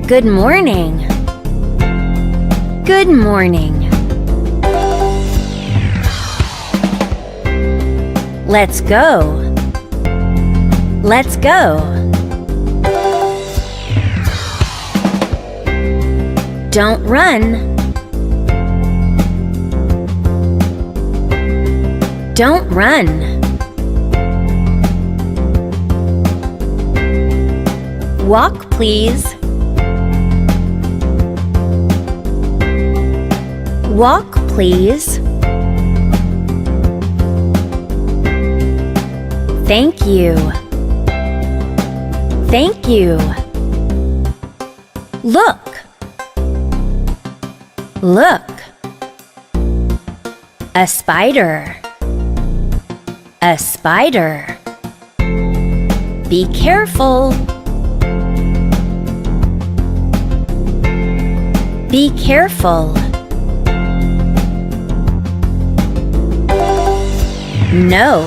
Good morning. Good morning. Let's go. Let's go. Don't run. Don't run. Walk, please. Walk, please. Thank you. Thank you. Look. Look. A spider. A spider. Be careful. Be careful. No.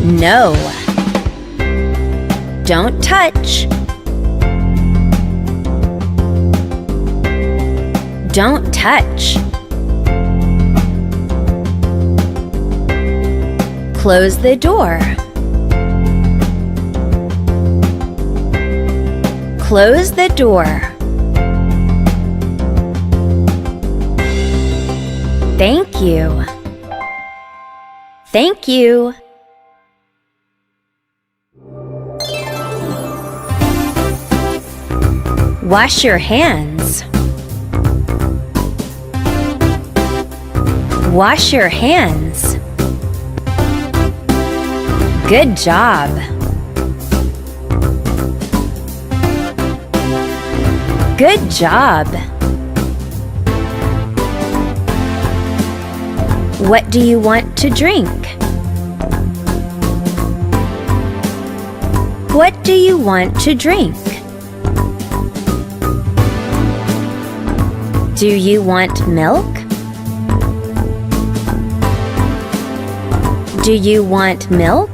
No. Don't touch. Don't touch. Close the door. Close the door. Thank you. Thank you. Wash your hands. Wash your hands. Good job. Good job. What do you want to drink? What do you want to drink? Do you want milk? Do you want milk?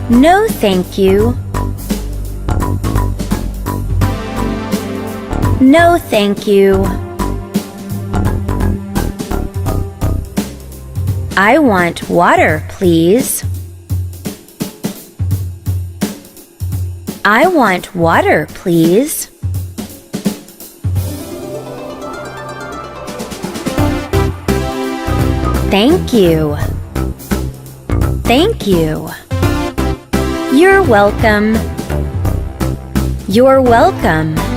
No, thank you. No, thank you. I want water, please. I want water, please. Thank you. Thank you. You're welcome. You're welcome.